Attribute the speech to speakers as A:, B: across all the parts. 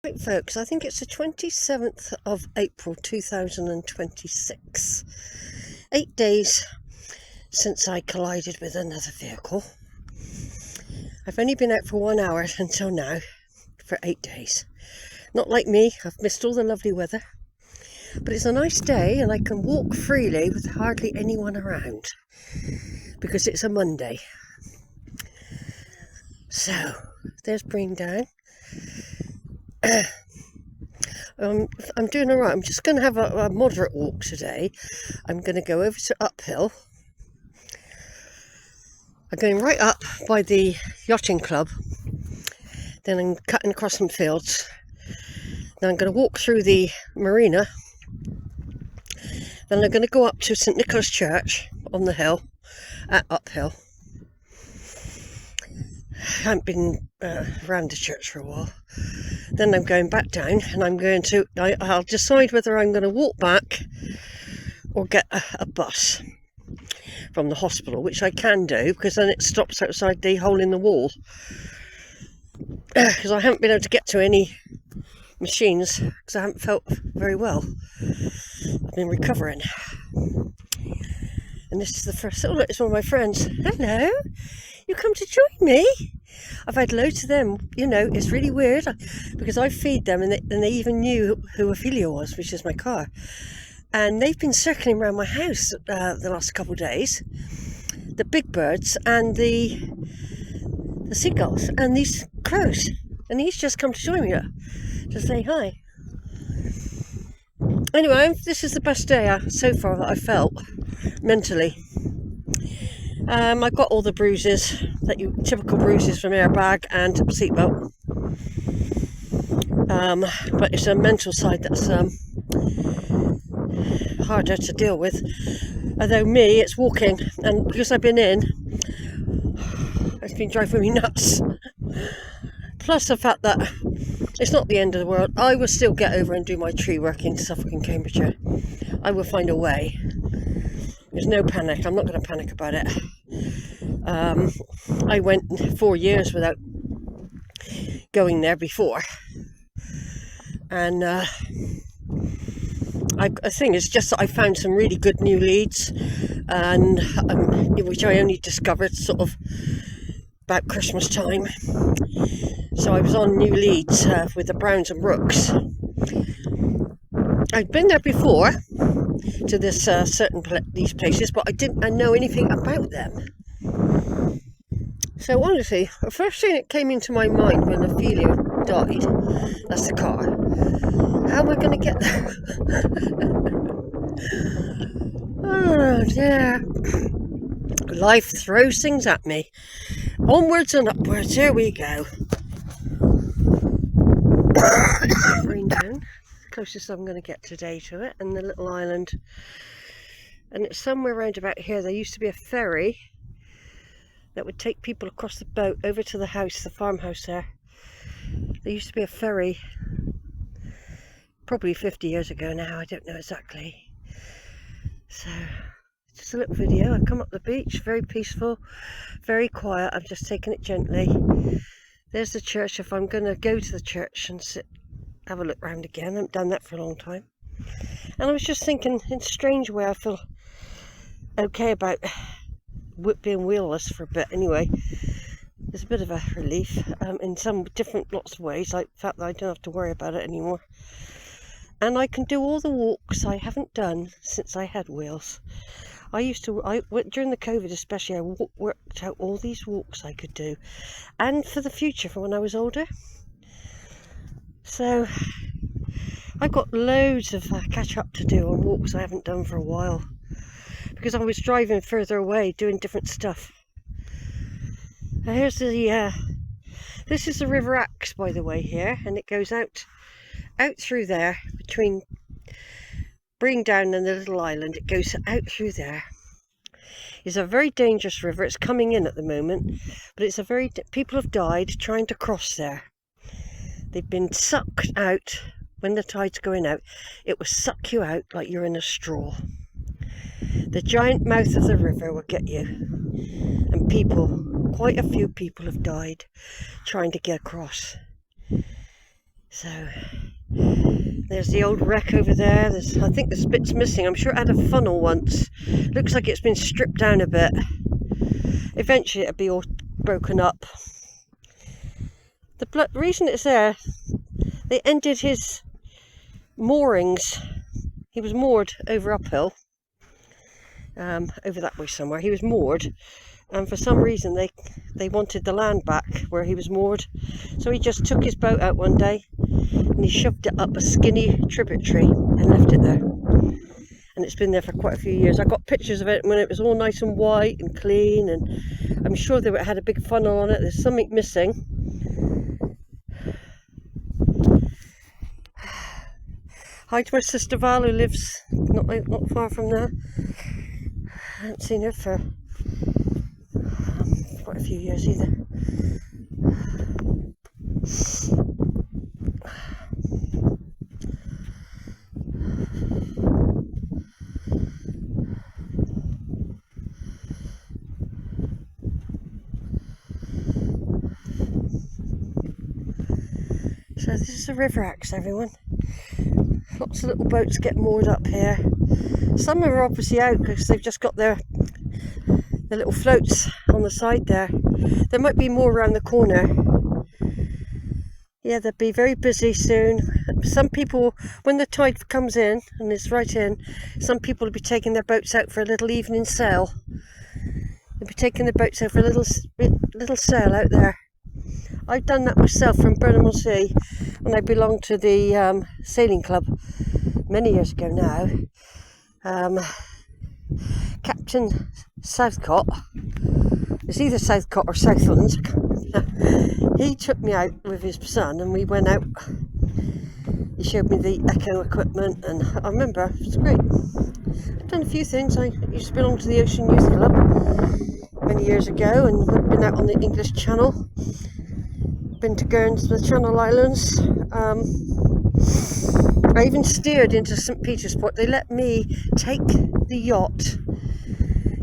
A: Right folks, I think it's the 27th of April 2026. 8 days since I collided with another vehicle. I've only been out for 1 hour until now, for 8 days. Not like me, I've missed all the lovely weather. But it's a nice day and I can walk freely with hardly anyone around. Because it's a Monday. So, there's Bring Down. I'm doing alright. I'm just going to have a moderate walk today. I'm going to go over to Uphill. I'm going right up by the yachting club. Then I'm cutting across some fields. Then I'm going to walk through the marina. Then I'm going to go up to St Nicholas Church on the hill, at Uphill. I haven't been around the church for a while. Then I'm going back down and I'll decide whether I'm going to walk back or get a bus from the hospital, which I can do because then it stops outside the hole in the wall. Because I haven't been able to get to any machines because I haven't felt very well. I've been recovering. And this is the first, oh look, it's one of my friends. Hello, you come to join me? I've had loads of them, you know, it's really weird because I feed them and they even knew who Ophelia was, which is my car. And they've been circling around my house the last couple of days. The big birds and the seagulls and these crows. And he's just come to join me to say hi. Anyway, this is the best day so far that I felt mentally. I've got all the bruises, typical bruises from airbag and seatbelt. But it's a mental side that's harder to deal with. Although me, it's walking, and because I've been in, it's been driving me nuts. Plus the fact that it's not the end of the world. I will still get over and do my tree work in Suffolk and Cambridgeshire. I will find a way. There's no panic. I'm not going to panic about it. I went 4 years without going there before. And the thing is just that I found some really good new leads, and which I only discovered sort of about Christmas time. So I was on new leads with the Browns and Brooks. I'd been there before to this these places, but I didn't know anything about them. So honestly, the first thing that came into my mind when Ophelia died, that's the car. How am I going to get there? Oh dear. Life throws things at me. Onwards and upwards, here we go. Bring Down, closest I'm going to get today to it, and the little island. And it's somewhere around about here. There used to be a ferry that would take people across the boat over to the house, the farmhouse there. There used to be a ferry, probably 50 years ago now, I don't know exactly. So, just a little video. I've come up the beach, very peaceful, very quiet. I've just taken it gently. There's the church, if I'm going to go to the church and have a look round again. I haven't done that for a long time. And I was just thinking, in a strange way, I feel okay about being wheelless for a bit anyway. There's a bit of a relief in some lots of ways, like the fact that I don't have to worry about it anymore. And I can do all the walks I haven't done since I had wheels. During the COVID especially, I worked out all these walks I could do. And for the future, for when I was older. So, I've got loads of catch up to do on walks I haven't done for a while. Because I was driving further away, doing different stuff. Now here's this is the River Axe, by the way, here. And it goes out through there, between Bring Down and the little island. It goes out through there. It's a very dangerous river. It's coming in at the moment, but it's people have died trying to cross there. They've been sucked out when the tide's going out. It will suck you out like you're in a straw. The giant mouth of the river will get you, and quite a few people have died trying to get across. So there's the old wreck over there. I think this bit's missing. I'm sure it had a funnel once. Looks like it's been stripped down a bit. Eventually it'll be all broken up. The reason it's there, they ended his moorings. He was moored over uphill, over that way somewhere. He was moored, and for some reason they wanted the land back where he was moored. So he just took his boat out one day and he shoved it up a skinny tributary and left it there. And it's been there for quite a few years. I got pictures of it when it was all nice and white and clean, and I'm sure they had a big funnel on it. There's something missing. Hi to my sister Val, who lives not far from there. I haven't seen her for quite a few years either. So this is the river axe, everyone. Lots of little boats get moored up here. Some are obviously out because they've just got their little floats on the side there. There might be more around the corner. Yeah, they'll be very busy soon. Some people, when the tide comes in, and it's right in, some people will be taking their boats out for a little evening sail. They'll be taking their boats out for a little sail out there. I've done that myself from Burnham-on-Sea when I belonged to the sailing club many years ago now. Captain Southcott, it's either Southcott or Southland, he took me out with his son and we went out. He showed me the echo equipment, and I remember it was great. I've done a few things. I used to belong to the Ocean Youth Club many years ago, and we've been out on the English Channel. Been to Guernsey, the Channel Islands. I even steered into St. Petersport. They let me take the yacht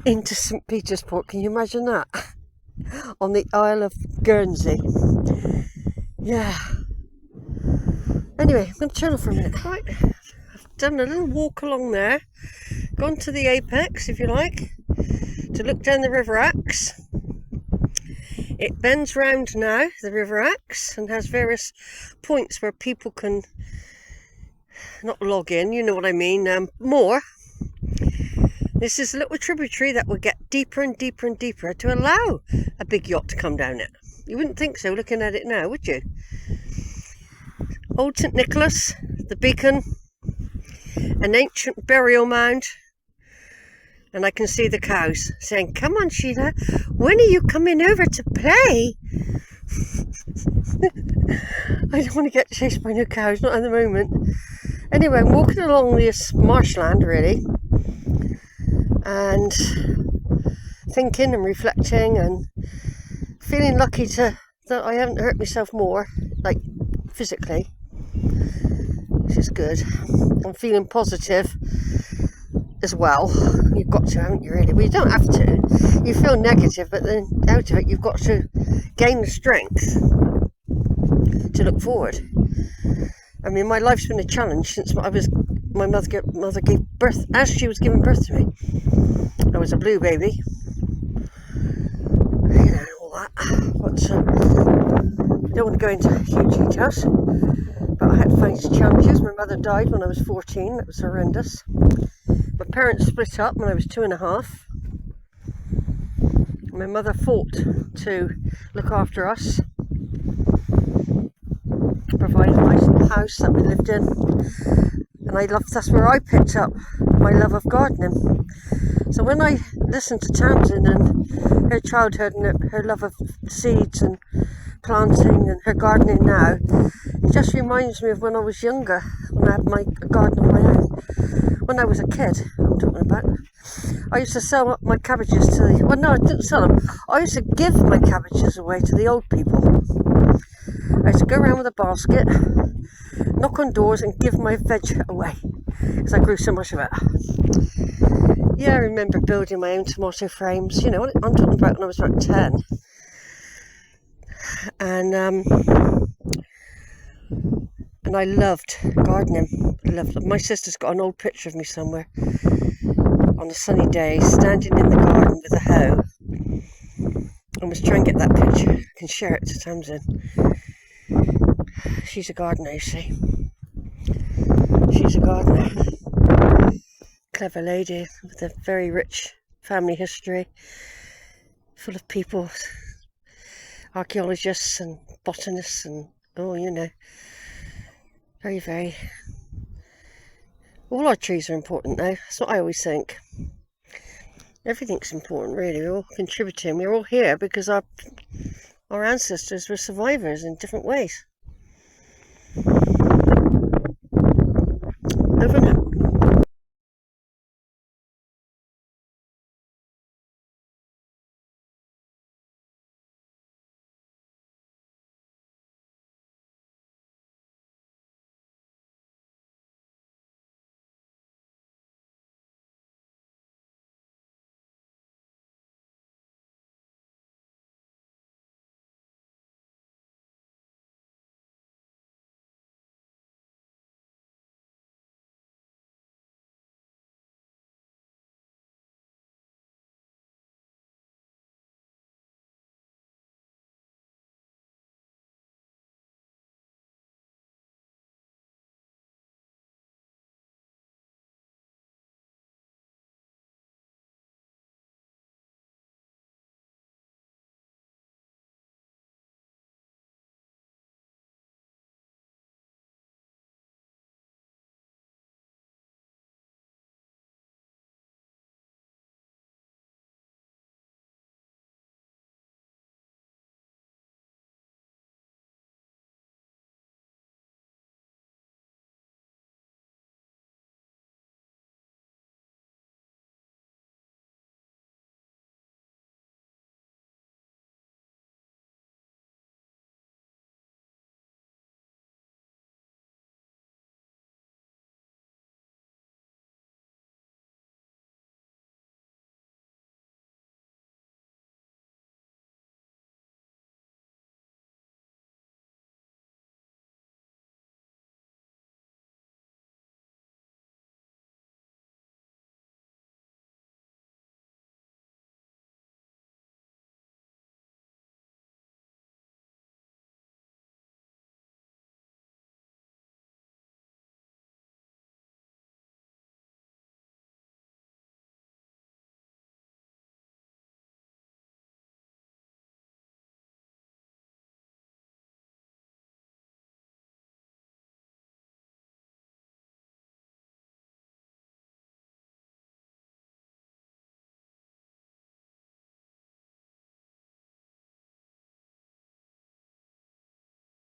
A: into St. Petersport. Can you imagine that? On the Isle of Guernsey. Yeah. Anyway, I'm going to turn off for a minute. Right, I've done a little walk along there. Gone to the apex, if you like, to look down the River Axe. It bends round now, the River Axe, and has various points where people can not log in, you know what I mean, moor. This is a little tributary that will get deeper and deeper and deeper to allow a big yacht to come down it. You wouldn't think so looking at it now, would you? Old St. Nicholas, the beacon, an ancient burial mound, and I can see the cows saying, "Come on, Sheila, when are you coming over to play?" I don't want to get chased by no cows, not at the moment. Anyway, I'm walking along this marshland, really, and thinking and reflecting and feeling lucky that I haven't hurt myself more, like physically, which is good. I'm feeling positive as well. You've got to, haven't you, really? Well, you don't have to. You feel negative, but then out of it you've got to gain the strength to look forward. I mean, my life's been a challenge since my mother gave birth, as she was giving birth to me. I was a blue baby, you know, all that. But I don't want to go into huge details, but I had to face challenges. My mother died when I was 14. That was horrendous. My parents split up when I was 2.5. My mother fought to look after us, provide a nice house that we lived in, and that's where I picked up my love of gardening. So when I listen to Tamsin and her childhood and her love of seeds and planting and her gardening now, it just reminds me of when I was younger, when I had my garden of my own. When I was a kid, I'm talking about. I used to sell my cabbages to the... Well, no, I didn't sell them. I used to give my cabbages away to the old people. I used to go around with a basket, knock on doors and give my veg away, because I grew so much of it. Yeah, I remember building my own tomato frames. You know what I'm talking about, when I was about 10. And And I loved gardening. My sister's got an old picture of me somewhere on a sunny day, standing in the garden with a hoe. I must try and get that picture. I can share it to Tamsin. She's a gardener, you see. She's a gardener. Clever lady with a very rich family history, full of people, archaeologists and botanists and, oh, you know, very, very... All our trees are important though, that's what I always think. Everything's important really, we're all contributing, we're all here because our ancestors were survivors in different ways. Over and out.